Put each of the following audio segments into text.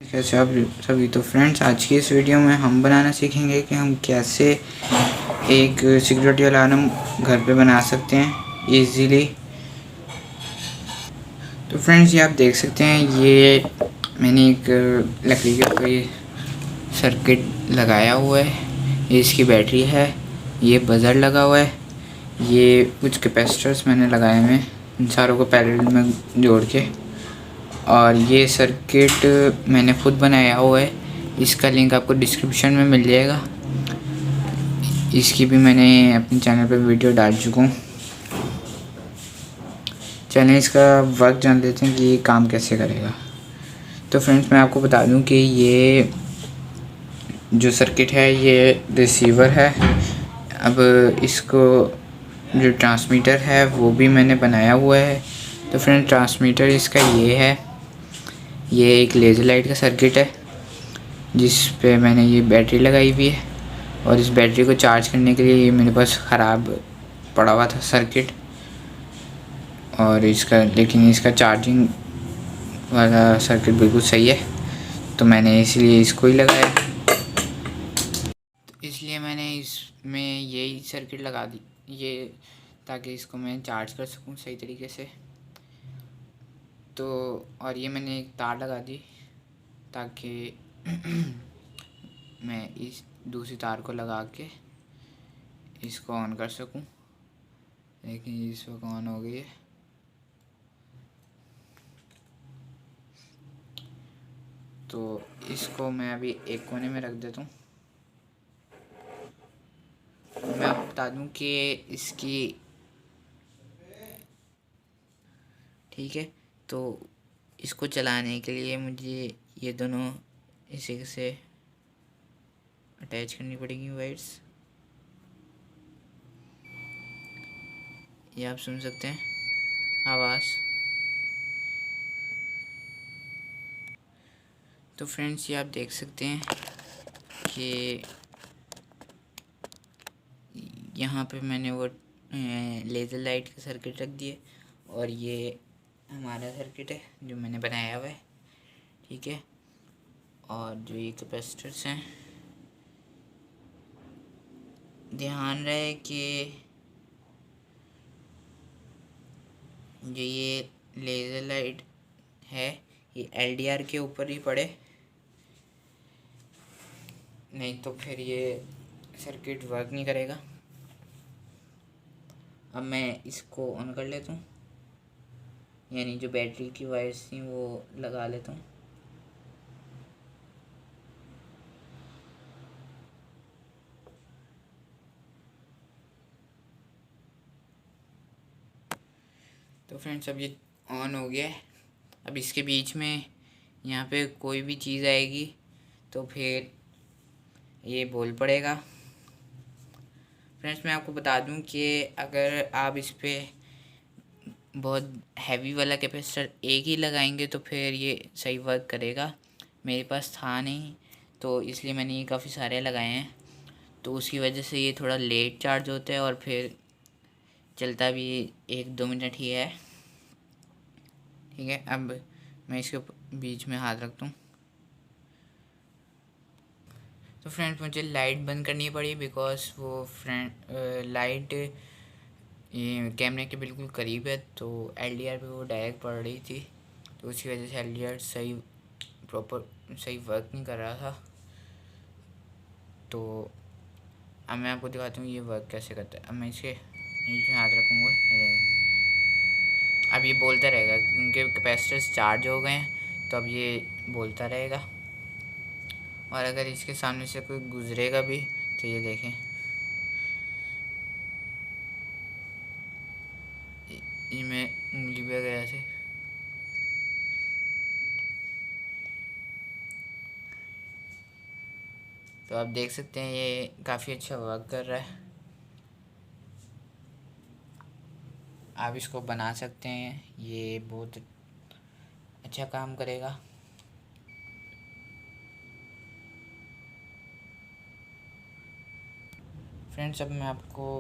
कैसे आप सभी। तो फ्रेंड्स, आज की इस वीडियो में हम बनाना सीखेंगे कि हम कैसे एक सिक्योरिटी अलार्म घर पे बना सकते हैं इजीली। तो फ्रेंड्स, ये आप देख सकते हैं, ये मैंने एक लकड़ी के ऊपर सर्किट लगाया हुआ है। ये इसकी बैटरी है, ये बजर लगा हुआ है, ये कुछ कैपेसिटर्स मैंने लगाए हुए हैं इन सारों को पैरेलल में जोड़ के, और ये सर्किट मैंने खुद बनाया हुआ है। इसका लिंक आपको डिस्क्रिप्शन में मिल जाएगा। इसकी भी मैंने अपने चैनल पर वीडियो डाल चुका हूँ। चलिए इसका वर्क जान लेते हैं कि ये काम कैसे करेगा। तो फ्रेंड्स, मैं आपको बता दूं कि ये जो सर्किट है ये रिसीवर है। अब इसको जो ट्रांसमीटर है वो भी मैंने बनाया हुआ है। तो फ्रेंड्स, ट्रांसमीटर इसका ये है, ये एक लेज़र लाइट का सर्किट है जिस पे मैंने ये बैटरी लगाई हुई है, और इस बैटरी को चार्ज करने के लिए ये मेरे पास ख़राब पड़ा हुआ था सर्किट, और लेकिन इसका चार्जिंग वाला सर्किट बिल्कुल सही है, तो मैंने इसलिए इसको ही लगाया। तो इसलिए मैंने इसमें यही सर्किट लगा दी ये, ताकि इसको मैं चार्ज कर सकूं सही तरीके से। तो और ये मैंने एक तार लगा दी ताकि मैं इस दूसरी तार को लगा के इसको ऑन कर सकूं। लेकिन इस वक्त ऑन हो गई है। तो इसको मैं अभी एक कोने में रख देता हूँ। मैं आपको बता दूँ कि इसकी ठीक है, तो इसको चलाने के लिए मुझे ये दोनों इसी से अटैच करनी पड़ेगी वायर्स। ये आप सुन सकते हैं आवाज़। तो फ्रेंड्स, ये आप देख सकते हैं कि यहाँ पे मैंने वो लेज़र लाइट का सर्किट रख दिए, और ये हमारा सर्किट है जो मैंने बनाया हुआ है, ठीक है। और जो ये कैपेसिटर्स हैं, ध्यान रहे कि जो ये लेज़र लाइट है ये एलडीआर के ऊपर ही पड़े, नहीं तो फिर ये सर्किट वर्क नहीं करेगा। अब मैं इसको ऑन कर लेता हूँ, यानी जो बैटरी की वायर्स थी वो लगा लेता हूँ। तो फ्रेंड्स, अब ये ऑन हो गया है। अब इसके बीच में यहाँ पे कोई भी चीज़ आएगी तो फिर ये बोल पड़ेगा। फ्रेंड्स, मैं आपको बता दूं कि अगर आप इस पर बहुत हैवी वाला कैपेसिटर एक ही लगाएंगे तो फिर ये सही वर्क करेगा। मेरे पास था नहीं, तो इसलिए मैंने ये काफ़ी सारे लगाए हैं, तो उसकी वजह से ये थोड़ा लेट चार्ज होता है और फिर चलता भी 1-2 मिनट ही है, ठीक है। अब मैं इसके बीच में हाथ रखता हूँ। तो फ्रेंड्स, मुझे लाइट बंद करनी पड़ी बिकॉज वो लाइट ये कैमरे के बिल्कुल करीब है, तो एलडीआर पे वो डायरेक्ट पड़ रही थी, तो उसकी वजह से एलडीआर सही वर्क नहीं कर रहा था। तो अब मैं आपको दिखाता हूँ ये वर्क कैसे करता है। अब मैं इसके नीचे हाथ रखूँगा, अब ये बोलता रहेगा क्योंकि कैपेसिटर्स चार्ज हो गए हैं, तो अब ये बोलता रहेगा। और अगर इसके सामने से कोई गुजरेगा भी तो ये देखें, ये मैं उंगली पे गया से तो आप देख सकते हैं ये काफ़ी अच्छा वर्क कर रहा है। आप इसको बना सकते हैं, ये बहुत अच्छा काम करेगा। फ्रेंड्स, अब मैं आपको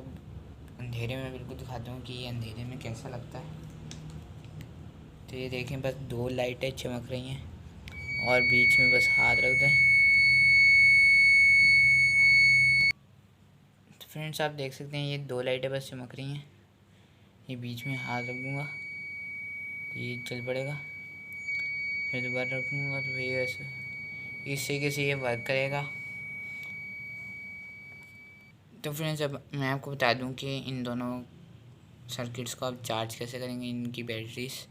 अंधेरे में बिल्कुल दिखाता हूँ कि ये अंधेरे में कैसा लगता है। तो ये देखें, बस 2 लाइटें चमक रही हैं, और बीच में बस हाथ रख दें। तो फ्रेंड्स आप देख सकते हैं ये 2 लाइटें बस चमक रही हैं। ये बीच में हाथ रख दूँगा तो ये चल पड़ेगा, फिर दोबारा रखूँगा तो ये ऐसे इस तरीके से ये वर्क करेगा। तो फ्रेंड्स अब मैं आपको बता दूं कि इन दोनों सर्किट्स को आप चार्ज कैसे करेंगे, इनकी बैटरीज।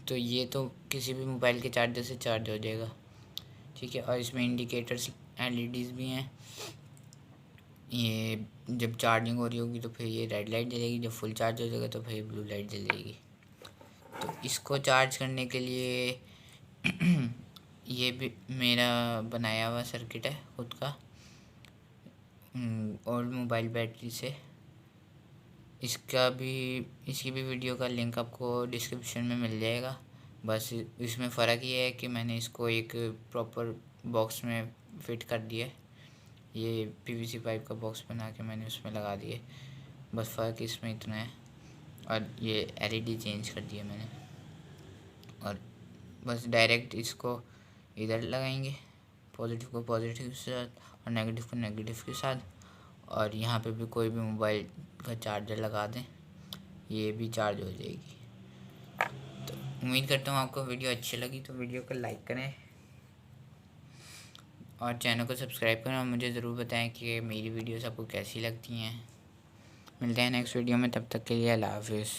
तो ये तो किसी भी मोबाइल के चार्जर से चार्ज हो जाएगा, ठीक है। और इसमें इंडिकेटर्स एलईडीज़ भी हैं। ये जब चार्जिंग हो रही होगी तो फिर ये रेड लाइट जलेगी, जब फुल चार्ज हो जाएगा तो फिर ब्लू लाइट जलेगी। तो इसको चार्ज करने के लिए ये भी मेरा बनाया हुआ सर्किट है खुद का, ओल्ड मोबाइल बैटरी से। इसकी भी वीडियो का लिंक आपको डिस्क्रिप्शन में मिल जाएगा। बस इसमें फ़र्क ये है कि मैंने इसको एक प्रॉपर बॉक्स में फ़िट कर दिया है। ये पीवीसी पाइप का बॉक्स बना के मैंने उसमें लगा दिए, बस फ़र्क इसमें इतना है। और ये एलईडी चेंज कर दिया मैंने। और बस डायरेक्ट इसको इधर लगाएंगे, पॉजिटिव को पॉजिटिव के साथ और नेगेटिव को नेगेटिव के साथ। और यहाँ पे भी कोई भी मोबाइल का चार्जर लगा दें, ये भी चार्ज हो जाएगी। तो उम्मीद करता हूँ आपको वीडियो अच्छी लगी, तो वीडियो को लाइक करें और चैनल को सब्सक्राइब करें और मुझे ज़रूर बताएं कि मेरी वीडियोस आपको कैसी लगती हैं। मिलते हैं नेक्स्ट वीडियो में, तब तक के लिए अल्लाह हाफिज़।